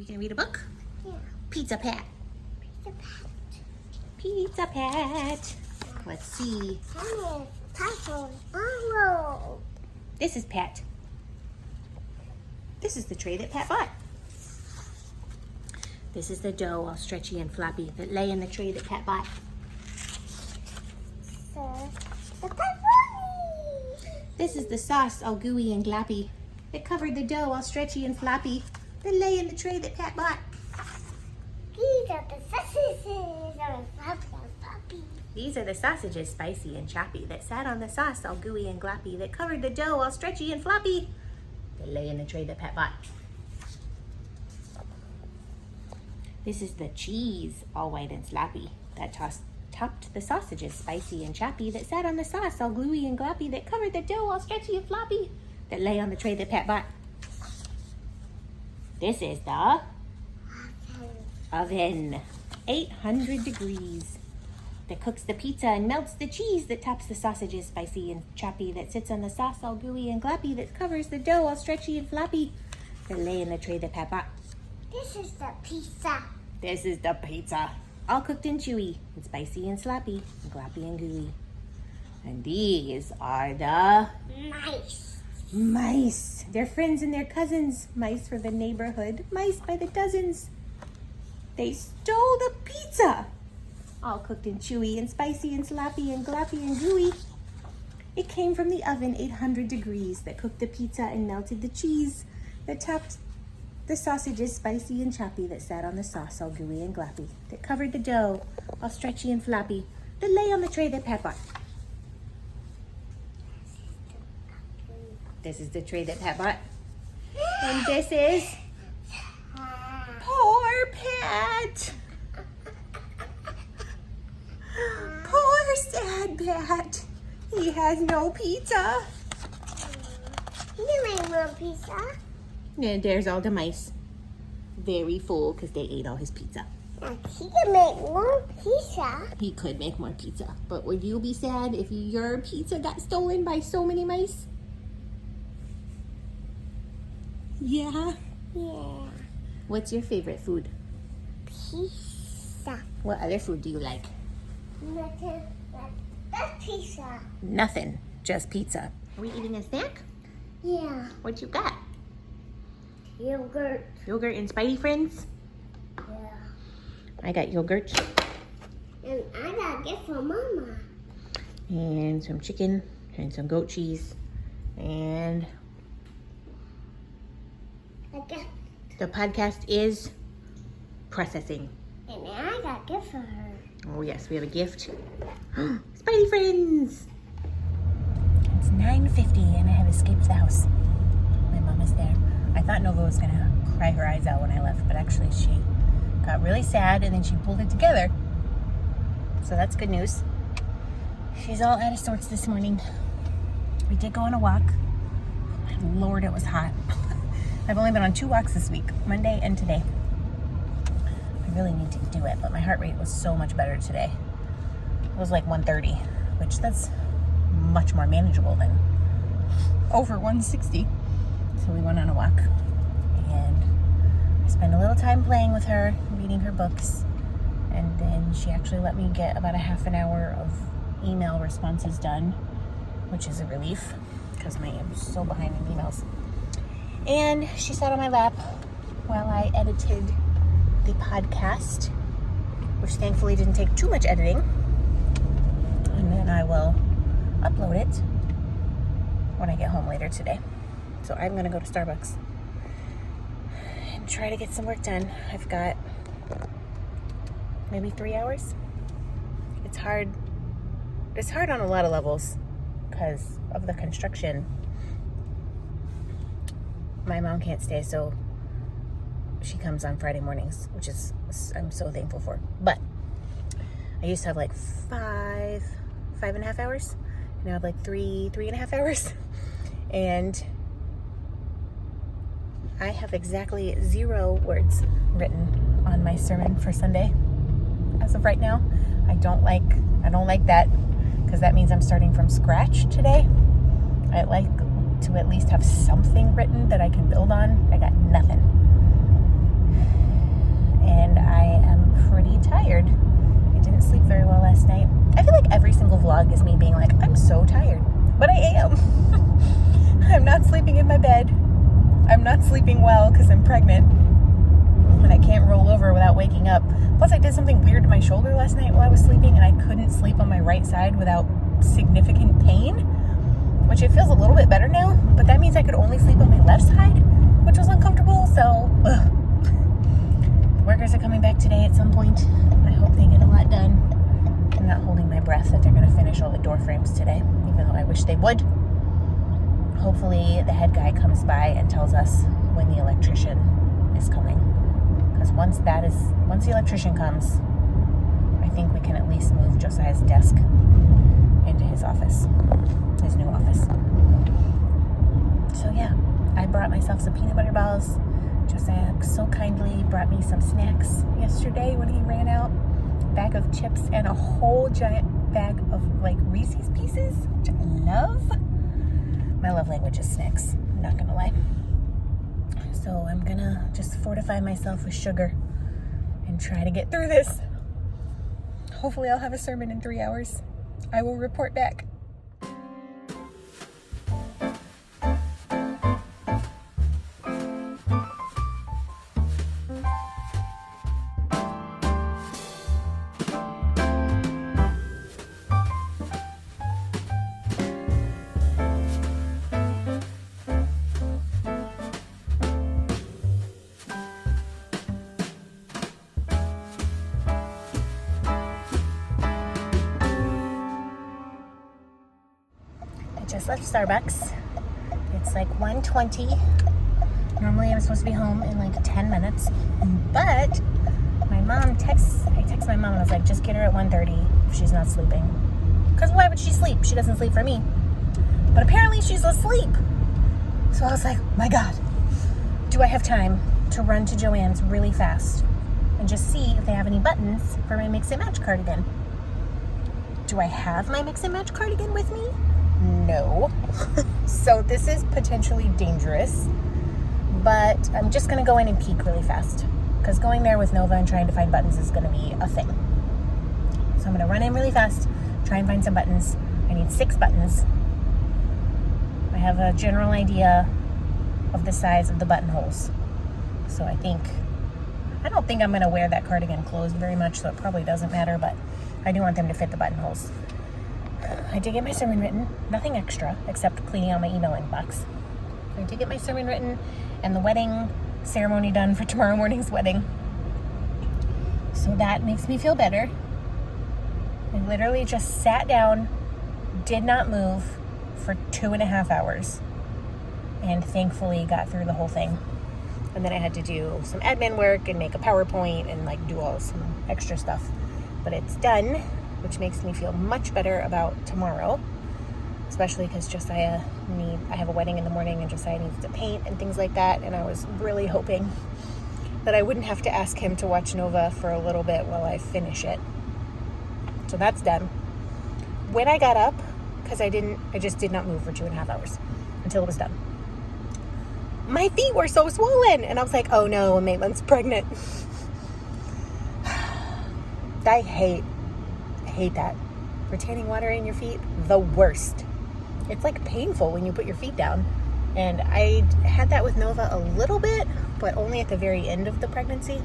We gonna read a book? Yeah. Pizza Pat. Pizza Pat. Pizza Pat. Let's see. Oh. This is Pat. This is the tray that Pat bought. This is the dough all stretchy and floppy that lay in the tray that Pat bought. The pepperoni. This is the sauce all gooey and glappy that covered the dough all stretchy and floppy that lay in the tray that Pat bought. These are the sausages and puppy. These are the sausages, spicy and choppy, that sat on the sauce all gooey and gloppy that covered the dough all stretchy and floppy that lay in the tray that Pat bought. This is the cheese, all white and sloppy, that topped the sausages, spicy and choppy, that sat on the sauce all gluey and gloppy that covered the dough all stretchy and floppy that lay on the tray that Pat bought. This is the oven, 800 degrees, that cooks the pizza and melts the cheese that tops the sausages, spicy and choppy, that sits on the sauce all gooey and gloppy that covers the dough all stretchy and floppy that lay in the tray that Pat bought. This is the pizza. This is the pizza, all cooked and chewy and spicy and sloppy and gloppy and gooey. And these are the mice. They're friends and they're cousins. Mice for the neighborhood. Mice by the dozens. They stole the pizza, all cooked and chewy and spicy and sloppy and gloppy and gooey. It came from the oven, 800 degrees, that cooked the pizza and melted the cheese that topped the sausages, spicy and choppy, that sat on the sauce all gooey and gloppy, that covered the dough all stretchy and floppy, that lay on the tray that Pat bought. This is the tray that Pat bought. And this is poor Pat. Poor sad Pat. He has no pizza. You make more pizza. And there's all the mice. Very full because they ate all his pizza. He can make more pizza. He could make more pizza. But would you be sad if your pizza got stolen by so many mice? Yeah? Yeah. What's your favorite food? Pizza. What other food do you like? Nothing. That's pizza. Nothing. Just pizza. Are we eating a snack? Yeah. What you got? Yogurt. Yogurt and Spidey Friends? Yeah. I got yogurt. And I got a gift from Mama. And some chicken. And some goat cheese. And the podcast is processing. And I got a gift for her. Oh yes, we have a gift. Spidey Friends! It's 9:50 and I have escaped the house. My mom is there. I thought Nova was gonna cry her eyes out when I left, but actually she got really sad and then she pulled it together. So that's good news. She's all out of sorts this morning. We did go on a walk. My Lord, it was hot. I've only been on 2 walks this week, Monday and today. I really need to do it, but my heart rate was so much better today. It was like 130, which that's much more manageable than over 160. So we went on a walk and I spent a little time playing with her, reading her books, and then she actually let me get about a half an hour of email responses done, which is a relief because I am so behind in emails. And she sat on my lap while I edited the podcast, which thankfully didn't take too much editing. And then I will upload it when I get home later today. So I'm gonna go to Starbucks and try to get some work done. I've got maybe 3 hours. It's hard. It's hard on a lot of levels because of the construction. My mom can't stay, so she comes on Friday mornings, which is, I'm so thankful for. But I used to have like 5.5 hours. Now I have like 3.5 hours. And I have exactly 0 words written on my sermon for Sunday as of right now. I don't like that because that means I'm starting from scratch today. I like to at least have something written that I can build on. I got nothing. and I am pretty tired. I didn't sleep very well last night. I feel like every single vlog is me being like, I'm so tired, but I am. I'm not sleeping in my bed. I'm not sleeping well because I'm pregnant and I can't roll over without waking up. Plus I did something weird to my shoulder last night while I was sleeping, and I couldn't sleep on my right side without significant pain, which it feels a little bit better now, but that means I could only sleep on my left side, which was uncomfortable. So workers are coming back today at some point. I hope they get a lot done. I'm not holding my breath that they're going to finish all the door frames today, even though I wish they would. Hopefully the head guy comes by and tells us when the electrician is coming, because once the electrician comes, I think we can at least move Josiah's desk into his office, his new office. So yeah, I brought myself some peanut butter balls. Josiah so kindly brought me some snacks yesterday when he ran out. A bag of chips and a whole giant bag of like Reese's Pieces, which I love. My love language is snacks, I'm not gonna lie. So I'm gonna just fortify myself with sugar and try to get through this. Hopefully I'll have a sermon in 3 hours. I will report back. Just left Starbucks. It's like 1:20. Normally I'm supposed to be home in like 10 minutes, but I text my mom and I was like, just get her at 1:30 if she's not sleeping. Because why would she sleep? She doesn't sleep for me. But apparently she's asleep. So I was like, my God, do I have time to run to Joann's really fast and just see if they have any buttons for my mix and match cardigan? Do I have my mix and match cardigan with me? No. So this is potentially dangerous, but I'm just gonna go in and peek really fast, because going there with Nova and trying to find buttons is gonna be a thing. So I'm gonna run in really fast, try and find some buttons. I need 6 buttons. I have a general idea of the size of the buttonholes. So I don't think I'm gonna wear that cardigan closed very much, so it probably doesn't matter, but I do want them to fit the buttonholes. I did get my sermon written, nothing extra except cleaning out my email inbox. I did get my sermon written and the wedding ceremony done for tomorrow morning's wedding. So that makes me feel better. I literally just sat down, did not move for 2.5 hours, and thankfully got through the whole thing. And then I had to do some admin work and make a PowerPoint and like do all some extra stuff. But it's done, which makes me feel much better about tomorrow, especially because I have a wedding in the morning and Josiah needs to paint and things like that, and I was really hoping that I wouldn't have to ask him to watch Nova for a little bit while I finish it. So that's done. When I got up, because I just did not move for 2.5 hours until it was done, my feet were so swollen, and I was like, oh no, Maitland's pregnant. I hate that. Retaining water in your feet, the worst. It's like painful when you put your feet down. And I had that with Nova a little bit, but only at the very end of the pregnancy.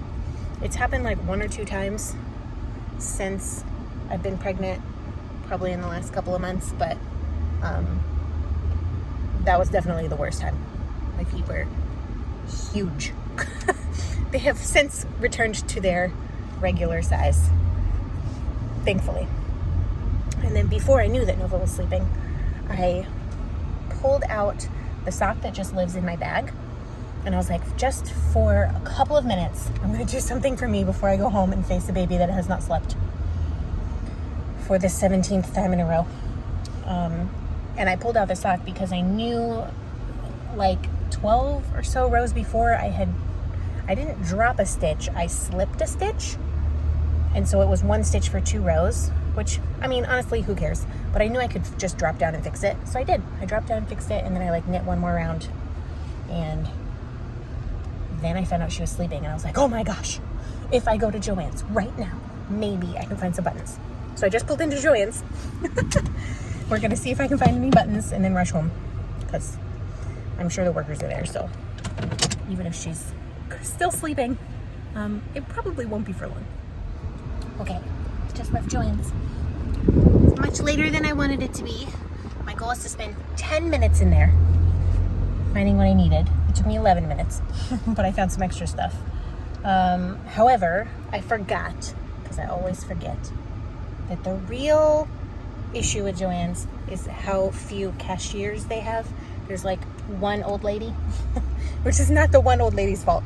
It's happened like 1 or 2 times since I've been pregnant, probably in the last couple of months, but that was definitely the worst time. My feet were huge. They have since returned to their regular size, thankfully. And then before I knew that Nova was sleeping, I pulled out the sock that just lives in my bag, and I was like, just for a couple of minutes, I'm going to do something for me before I go home and face a baby that has not slept for the 17th time in a row. And I pulled out the sock because I knew like 12 or so rows before I didn't drop a stitch, I slipped a stitch. And so it was 1 stitch for 2 rows, which, I mean, honestly, who cares? But I knew I could just drop down and fix it. So I did. I dropped down and fixed it, and then I like knit 1 more round. And then I found out she was sleeping, and I was like, oh my gosh, if I go to Joann's right now, maybe I can find some buttons. So I just pulled into Joann's. We're gonna see if I can find any buttons and then rush home, because I'm sure the workers are there. So even if she's still sleeping, it probably won't be for long. Okay, just left Joann's. It's much later than I wanted it to be. My goal is to spend 10 minutes in there finding what I needed. It took me 11 minutes, but I found some extra stuff. However, I forgot, because I always forget, that the real issue with Joann's is how few cashiers they have. There's like one old lady, which is not the one old lady's fault.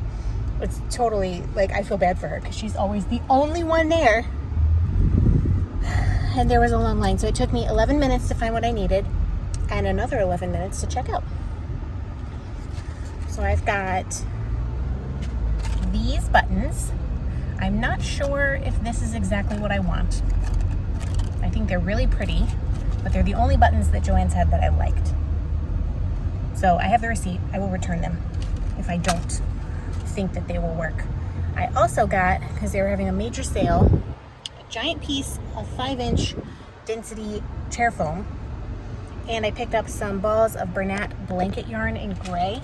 It's totally, like, I feel bad for her because she's always the only one there. And there was a long line, so it took me 11 minutes to find what I needed and another 11 minutes to check out. So I've got these buttons. I'm not sure if this is exactly what I want. I think they're really pretty, but they're the only buttons that Joann's had that I liked. So I have the receipt. I will return them if I don't think that they will work. I also got, because they were having a major sale, a giant piece of 5-inch density chair foam, and I picked up some balls of Bernat blanket yarn in gray,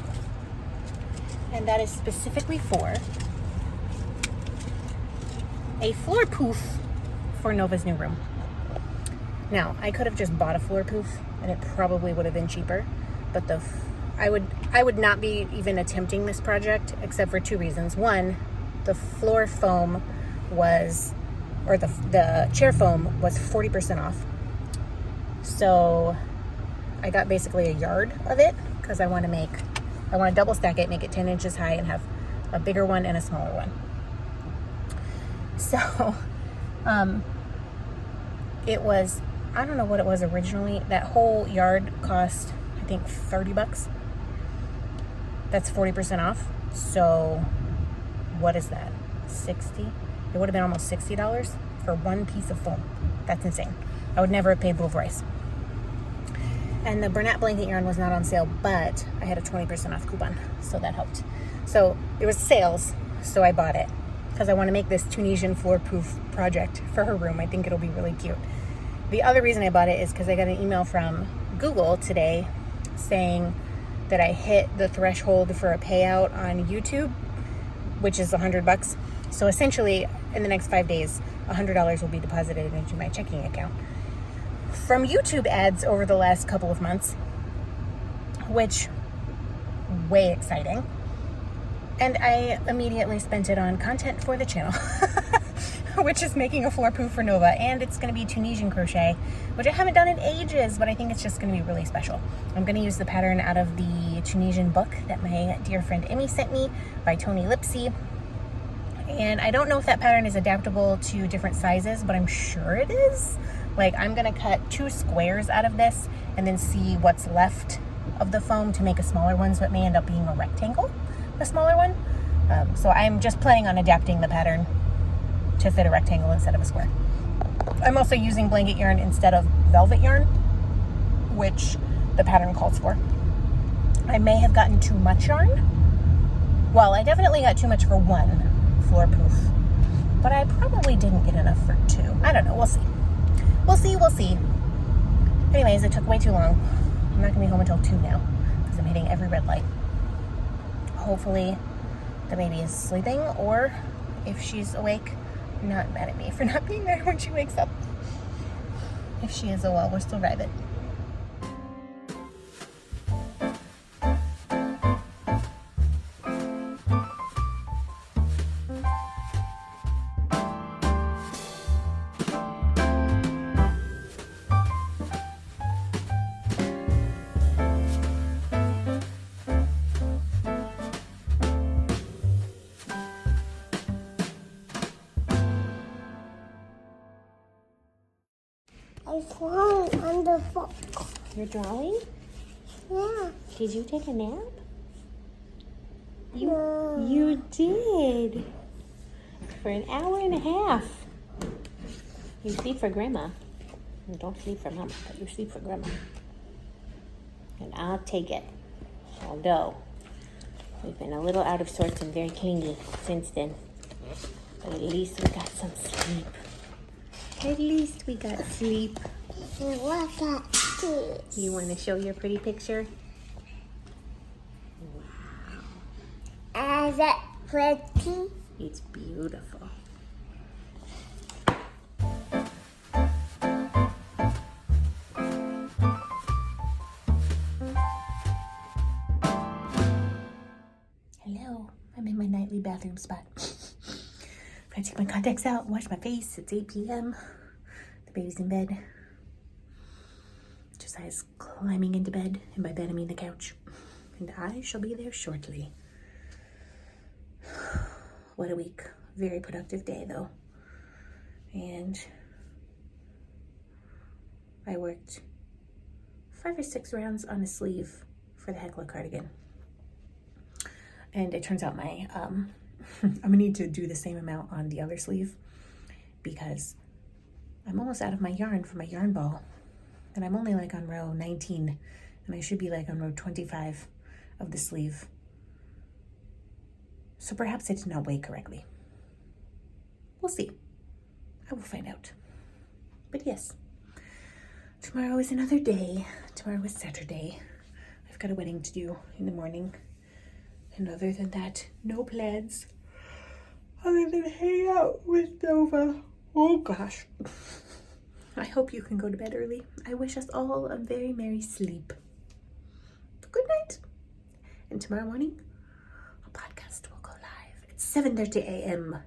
and that is specifically for a floor poof for Nova's new room. Now, I could have just bought a floor poof and it probably would have been cheaper, but I would not be even attempting this project except for two reasons. One, the floor foam was, or the chair foam was 40% off. So I got basically a yard of it because I want to double stack it, make it 10 inches high and have a bigger one and a smaller one. So, it was, I don't know what it was originally. That whole yard cost, I think, $30. That's 40% off. So what is that? 60? It would have been almost $60 for one piece of foam. That's insane. I would never have paid full price. And the Bernat blanket yarn was not on sale, but I had a 20% off coupon, so that helped. So it was sales, so I bought it because I want to make this Tunisian floor proof project for her room. I think it'll be really cute. The other reason I bought it is because I got an email from Google today saying that I hit the threshold for a payout on YouTube, which is $100. So essentially, in the next 5 days, $100 will be deposited into my checking account from YouTube ads over the last couple of months, which way exciting. And I immediately spent it on content for the channel, which is making a floor poof for Nova, and it's going to be Tunisian crochet, which I haven't done in ages, but I think it's just going to be really special. I'm going to use the pattern out of the Tunisian book that my dear friend Emmy sent me by Tony Lipsy. And I don't know if that pattern is adaptable to different sizes, but I'm sure it is. Like, I'm going to cut 2 squares out of this and then see what's left of the foam to make a smaller one, so it may end up being a rectangle, a smaller one. So I'm just planning on adapting the pattern to fit a rectangle instead of a square. I'm also using blanket yarn instead of velvet yarn, which the pattern calls for. I may have gotten too much yarn. Well, I definitely got too much for one floor poof, but I probably didn't get enough for 2. I don't know. We'll see. We'll see. Anyways, it took way too long. I'm not gonna be home until 2 now because I'm hitting every red light. Hopefully the baby is sleeping, or if she's awake, not mad at me for not being there when she wakes up. If she is, oh well, we'll still drive it. I fall on the book. You're drawing? Yeah. Did you take a nap? No. You did. For an hour and a half. You sleep for Grandma. You don't sleep for Mama, but you sleep for Grandma. And I'll take it. Although, we've been a little out of sorts and very clingy since then. At least we got some sleep. At least we got sleep. Look at this. You want to show your pretty picture? Is it pretty? It's beautiful. Hello, I'm in my nightly bathroom spot. I take my contacts out, wash my face. It's 8 p.m. The baby's in bed. Josiah's climbing into bed, and by bed I mean the couch. And I shall be there shortly. What a week. Very productive day though. And I worked 5 or 6 rounds on a sleeve for the Heckler cardigan. And it turns out my, I'm gonna need to do the same amount on the other sleeve because I'm almost out of my yarn for my yarn ball. And I'm only like on row 19 and I should be like on row 25 of the sleeve. So perhaps I did not weigh correctly. We'll see. I will find out. But yes, tomorrow is another day. Tomorrow is Saturday. I've got a wedding to do in the morning. And other than that, no plans. Other than hang out with Nova. Oh gosh. I hope you can go to bed early. I wish us all a very merry sleep. Good night. And tomorrow morning, a podcast will go live at 7:30 a.m.